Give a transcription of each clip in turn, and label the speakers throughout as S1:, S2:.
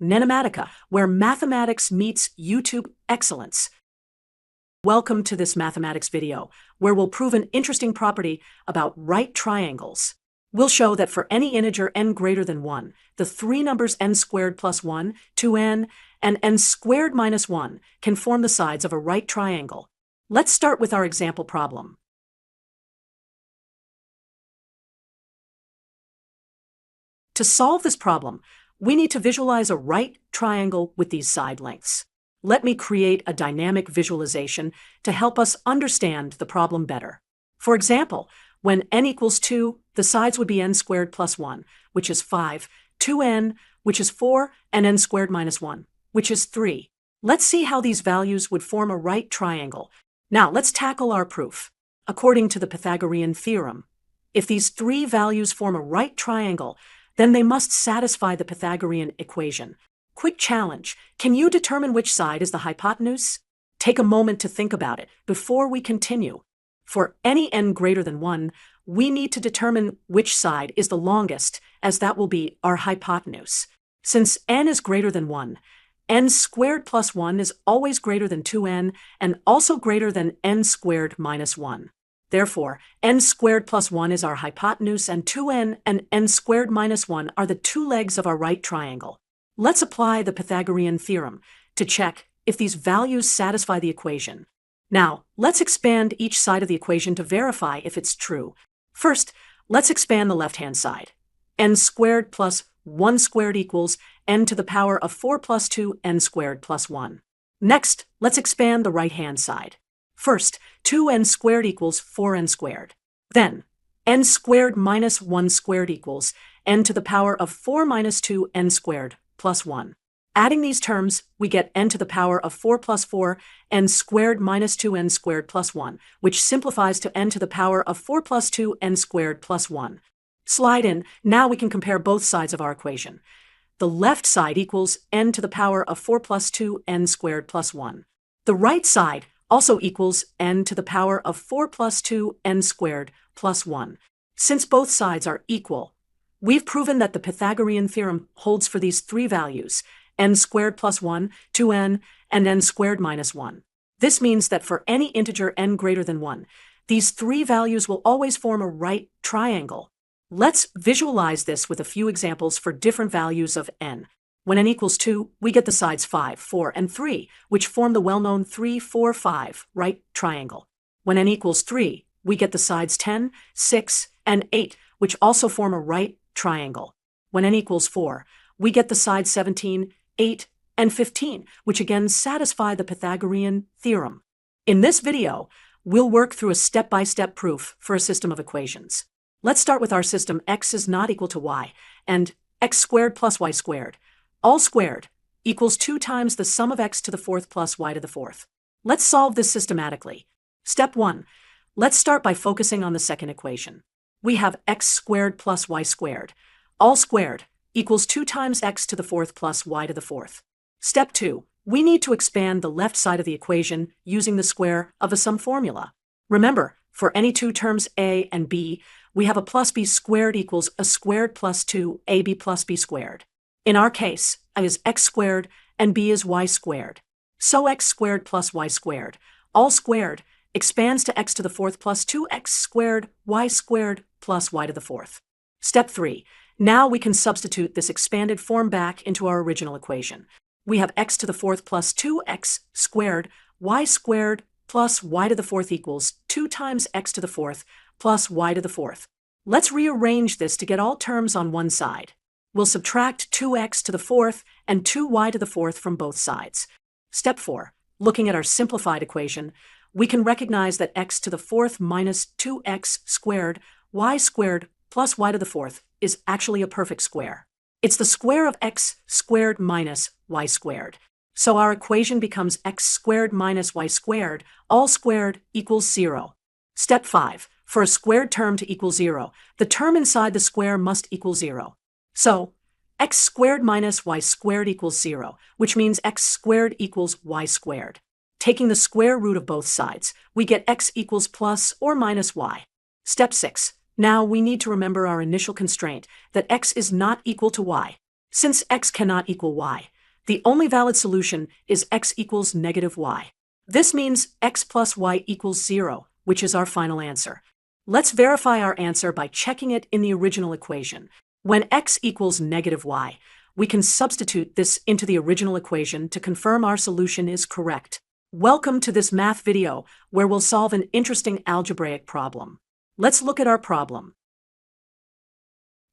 S1: NENOMATICA, where mathematics meets YouTube excellence. Welcome to this mathematics video, where we'll prove an interesting property about right triangles. We'll show that for any integer n greater than 1, the three numbers n squared plus 1, 2n, and n squared minus 1 can form the sides of a right triangle. Let's start with our example problem. To solve this problem, we need to visualize a right triangle with these side lengths. Let me create a dynamic visualization to help us understand the problem better. For example, when n equals 2, the sides would be n squared plus 1, which is 5, 2n, which is 4, and n squared minus 1, which is 3. Let's see how these values would form a right triangle. Now, let's tackle our proof. According to the Pythagorean theorem, if these three values form a right triangle, then they must satisfy the Pythagorean equation. Quick challenge, can you determine which side is the hypotenuse? Take a moment to think about it before we continue. For any n greater than 1, we need to determine which side is the longest, as that will be our hypotenuse. Since n is greater than 1, n squared plus 1 is always greater than 2n and also greater than n squared minus 1. Therefore, n squared plus 1 is our hypotenuse and 2n and n squared minus 1 are the two legs of our right triangle. Let's apply the Pythagorean theorem to check if these values satisfy the equation. Now, let's expand each side of the equation to verify if it's true. First, let's expand the left-hand side. N squared plus 1 squared equals n to the power of 4 plus 2 n squared plus 1. Next, let's expand the right-hand side. First, 2n squared equals 4n squared. Then, n squared minus 1 squared equals n to the power of 4 minus 2 n squared plus 1. Adding these terms, we get n to the power of 4 plus 4, n squared minus 2n squared plus 1, which simplifies to n to the power of 4 plus 2 n squared plus 1. Slide in, now we can compare both sides of our equation. The left side equals n to the power of 4 plus 2 n squared plus 1. The right side also equals n to the power of 4 plus 2 n squared plus 1. Since both sides are equal, we've proven that the Pythagorean theorem holds for these three values, n squared plus 1, 2n, and n squared minus 1. This means that for any integer n greater than 1, these three values will always form a right triangle. Let's visualize this with a few examples for different values of n. When n equals 2, we get the sides 5, 4, and 3, which form the well-known 3, 4, 5 right triangle. When n equals 3, we get the sides 10, 6, and 8, which also form a right triangle. When n equals 4, we get the sides 17, 8, and 15, which again satisfy the Pythagorean theorem. In this video, we'll work through a step-by-step proof for a system of equations. Let's start with our system x is not equal to y, and x squared plus y squared, all squared, equals 2 times the sum of x to the fourth plus y to the fourth. Let's solve this systematically. Step 1. Let's start by focusing on the second equation. We have x squared plus y squared, all squared, equals 2 times x to the fourth plus y to the fourth. Step 2. We need to expand the left side of the equation using the square of a sum formula. Remember, for any two terms a and b, we have a plus b squared equals a squared plus 2ab plus b squared. In our case, a is x squared and b is y squared. So x squared plus y squared, all squared, expands to x to the fourth plus 2x squared y squared plus y to the fourth. Step 3. Now we can substitute this expanded form back into our original equation. We have x to the fourth plus 2x squared y squared plus y to the fourth equals 2 times x to the fourth plus y to the fourth. Let's rearrange this to get all terms on one side. We'll subtract 2x to the fourth and 2y to the fourth from both sides. Step 4. Looking at our simplified equation, we can recognize that x to the fourth minus 2x squared y squared plus y to the fourth is actually a perfect square. It's the square of x squared minus y squared. So our equation becomes x squared minus y squared, all squared, equals 0. Step 5. For a squared term to equal 0, the term inside the square must equal 0. So, x squared minus y squared equals 0, which means x squared equals y squared. Taking the square root of both sides, we get x equals plus or minus y. Step 6. Now we need to remember our initial constraint that x is not equal to y. Since x cannot equal y, the only valid solution is x equals negative y. This means x plus y equals 0, which is our final answer. Let's verify our answer by checking it in the original equation. When x equals negative y, we can substitute this into the original equation to confirm our solution is correct. Welcome to this math video where we'll solve an interesting algebraic problem. Let's look at our problem.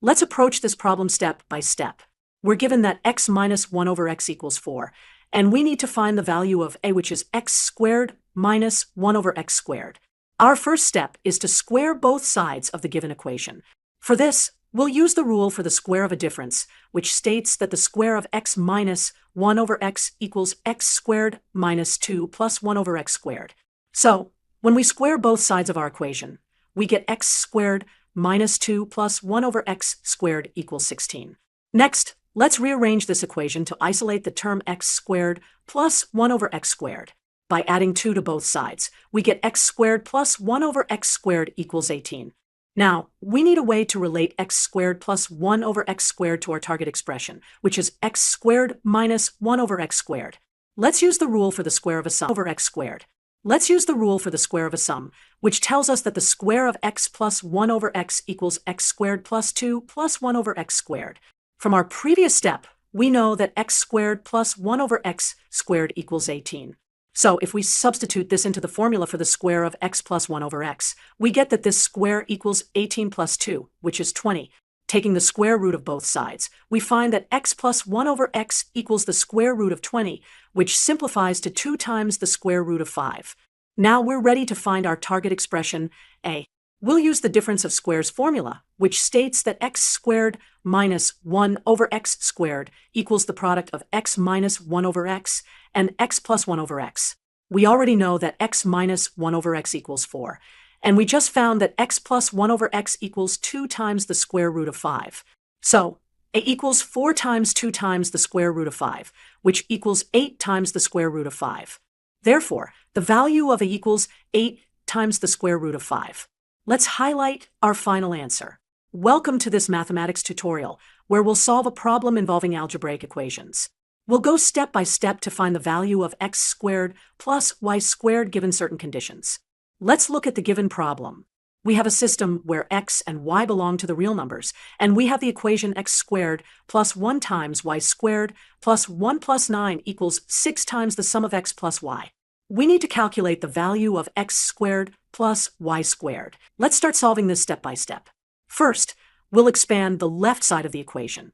S1: Let's approach this problem step by step. We're given that x minus 1 over x equals 4, and we need to find the value of a, which is x squared minus 1 over x squared. Our first step is to square both sides of the given equation. For this, we'll use the rule for the square of a difference, which states that the square of x minus 1 over x equals x squared minus 2 plus 1 over x squared. So, when we square both sides of our equation, we get x squared minus 2 plus 1 over x squared equals 16. Next, let's rearrange this equation to isolate the term x squared plus 1 over x squared. By adding 2 to both sides, we get x squared plus 1 over x squared equals 18. Now, we need a way to relate x squared plus 1 over x squared to our target expression, which is x squared minus 1 over x squared. Let's use the rule for the square of a sum over x squared. Let's use the rule for the square of a sum, which tells us that the square of x plus 1 over x equals x squared plus 2 plus 1 over x squared. From our previous step, we know that x squared plus 1 over x squared equals 18. So if we substitute this into the formula for the square of x plus 1 over x, we get that this square equals 18 plus 2, which is 20. Taking the square root of both sides, we find that x plus 1 over x equals the square root of 20, which simplifies to 2 times the square root of 5. Now we're ready to find our target expression, a. We'll use the difference of squares formula, which states that x squared minus 1 over x squared equals the product of x minus 1 over x and x plus 1 over x. We already know that x minus 1 over x equals 4, and we just found that x plus 1 over x equals 2 times the square root of 5. So, a equals 4 times 2 times the square root of 5, which equals 8 times the square root of 5. Therefore, the value of a equals 8 times the square root of 5. Let's highlight our final answer. Welcome to this mathematics tutorial, where we'll solve a problem involving algebraic equations. We'll go step by step to find the value of x squared plus y squared given certain conditions. Let's look at the given problem. We have a system where x and y belong to the real numbers, and we have the equation x squared plus 1 times y squared plus 1 plus 9 equals 6 times the sum of x plus y. We need to calculate the value of x squared plus y squared. Let's start solving this step by step. First, we'll expand the left side of the equation.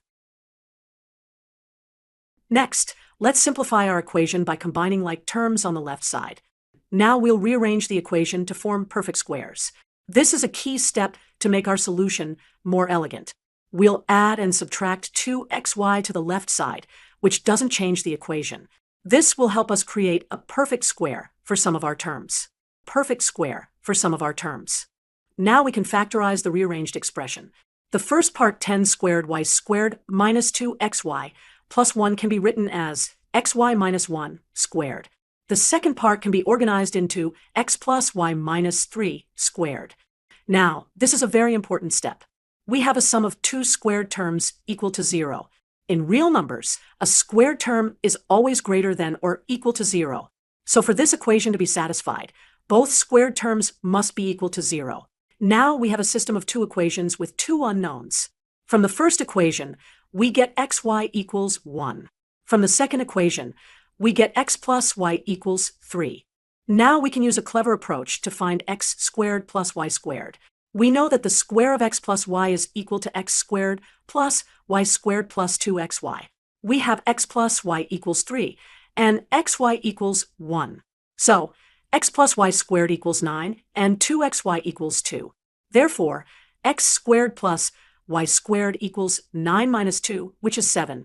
S1: Next, let's simplify our equation by combining like terms on the left side. Now we'll rearrange the equation to form perfect squares. This is a key step to make our solution more elegant. We'll add and subtract 2xy to the left side, which doesn't change the equation. This will help us create a perfect square for some of our terms. Perfect square for some of our terms. Now we can factorize the rearranged expression. The first part 10 squared y squared minus 2xy plus 1 can be written as xy minus 1 squared. The second part can be organized into x plus y minus 3 squared. Now, this is a very important step. We have a sum of 2 squared terms equal to 0. In real numbers, a squared term is always greater than or equal to 0. So for this equation to be satisfied, both squared terms must be equal to 0. Now we have a system of 2 equations with 2 unknowns. From the first equation, we get xy equals 1. From the second equation, we get x plus y equals 3. Now we can use a clever approach to find x squared plus y squared. We know that the square of x plus y is equal to x squared plus y squared plus 2xy. We have x plus y equals 3, and xy equals 1. So, x plus y squared equals 9, and 2xy equals 2. Therefore, x squared plus y squared equals 9 minus 2, which is 7.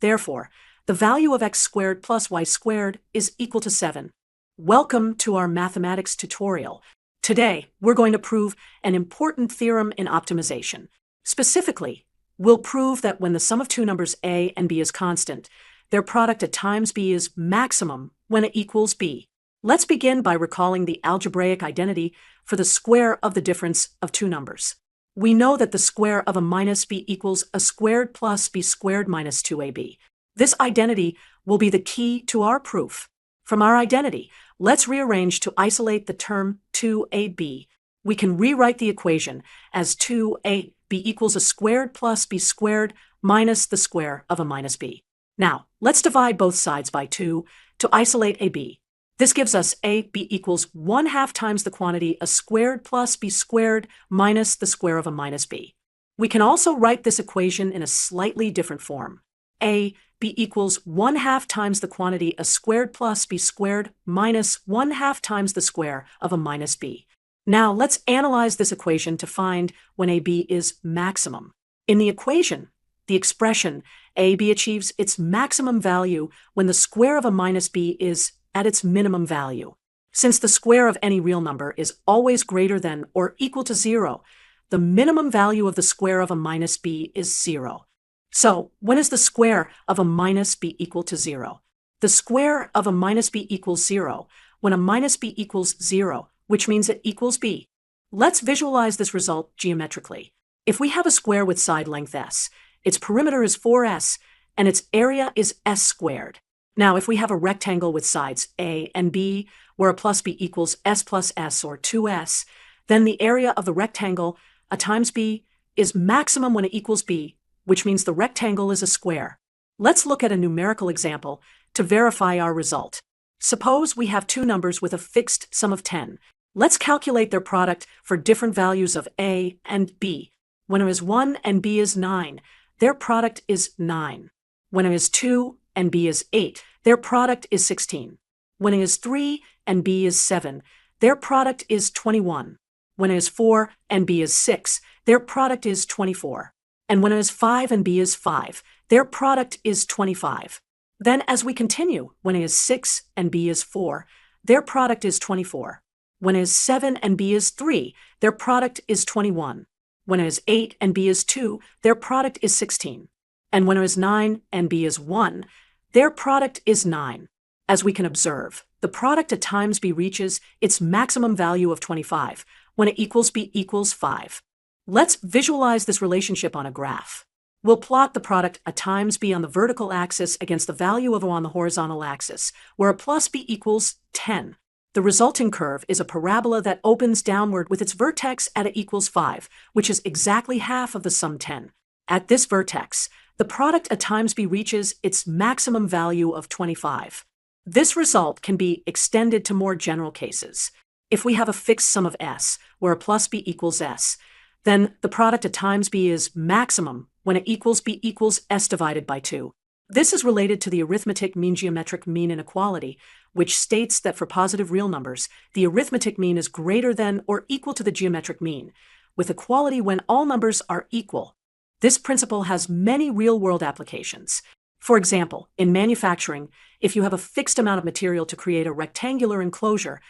S1: Therefore, the value of x squared plus y squared is equal to 7. Welcome to our mathematics tutorial. Today, we're going to prove an important theorem in optimization. Specifically, we'll prove that when the sum of two numbers a and b is constant, their product at times b is maximum when it equals b. Let's begin by recalling the algebraic identity for the square of the difference of two numbers. We know that the square of a minus b equals a squared plus b squared minus 2ab. This identity will be the key to our proof. From our identity, let's rearrange to isolate the term 2ab. We can rewrite the equation as 2ab equals a squared plus b squared minus the square of a minus b. Now, let's divide both sides by 2 to isolate ab. This gives us ab equals 1/2 times the quantity a squared plus b squared minus the square of a minus b. We can also write this equation in a slightly different form. ab equals 1/2 times the quantity a squared plus b squared minus 1/2 times the square of a minus b. Now let's analyze this equation to find when ab is maximum. In the equation, the expression ab achieves its maximum value when the square of a minus b is at its minimum value. Since the square of any real number is always greater than or equal to 0, the minimum value of the square of a minus b is 0. So, when is the square of a minus b equal to 0? The square of a minus b equals 0 when a minus b equals 0, which means it equals b. Let's visualize this result geometrically. If we have a square with side length s, its perimeter is 4s, and its area is s squared. Now, if we have a rectangle with sides a and b, where a plus b equals s plus s or 2s, then the area of the rectangle, a times b, is maximum when it equals b, which means the rectangle is a square. Let's look at a numerical example to verify our result. Suppose we have two numbers with a fixed sum of 10. Let's calculate their product for different values of a and b. When it is 1 and b is 9, their product is 9. When it is 2 and b is 8, their product is 16. When it is 3 and b is 7, their product is 21. When it is 4 and b is 6, their product is 24. And when it is 5 and b is 5, their product is 25. Then as we continue, when it is 6 and b is 4, their product is 24. When it is 7 and b is 3, their product is 21. When it is 8 and b is 2, their product is 16. And when it is 9 and b is 1, their product is 9. As we can observe, the product at times b reaches its maximum value of 25 when it equals b equals 5. Let's visualize this relationship on a graph. We'll plot the product a times b on the vertical axis against the value of O on the horizontal axis, where a plus b equals 10. The resulting curve is a parabola that opens downward with its vertex at a equals 5, which is exactly half of the sum 10. At this vertex, the product at times b reaches its maximum value of 25. This result can be extended to more general cases. If we have a fixed sum of s, where a plus b equals s, then the product at times b is maximum when it equals b equals s divided by 2. This is related to the arithmetic mean geometric mean inequality, which states that for positive real numbers, the arithmetic mean is greater than or equal to the geometric mean, with equality when all numbers are equal. This principle has many real-world applications. For example, in manufacturing, if you have a fixed amount of material to create a rectangular enclosure,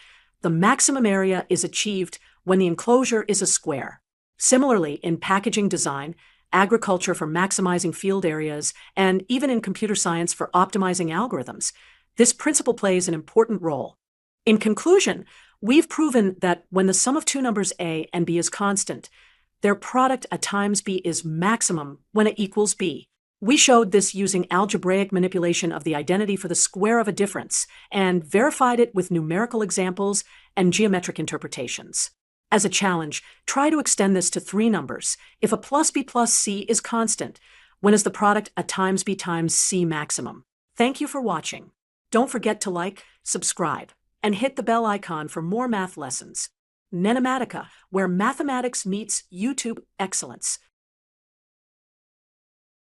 S1: the maximum area is achieved when the enclosure is a square. Similarly, in packaging design, agriculture for maximizing field areas, and even in computer science for optimizing algorithms, this principle plays an important role. In conclusion, we've proven that when the sum of two numbers a and b is constant, their product at times b is maximum when it equals b. We showed this using algebraic manipulation of the identity for the square of a difference and verified it with numerical examples and geometric interpretations. As a challenge, try to extend this to three numbers. If a plus b plus c is constant, when is the product at times b times c maximum? Thank you for watching. Don't forget to like, subscribe, and hit the bell icon for more math lessons. NENOMATICA, where mathematics meets YouTube excellence.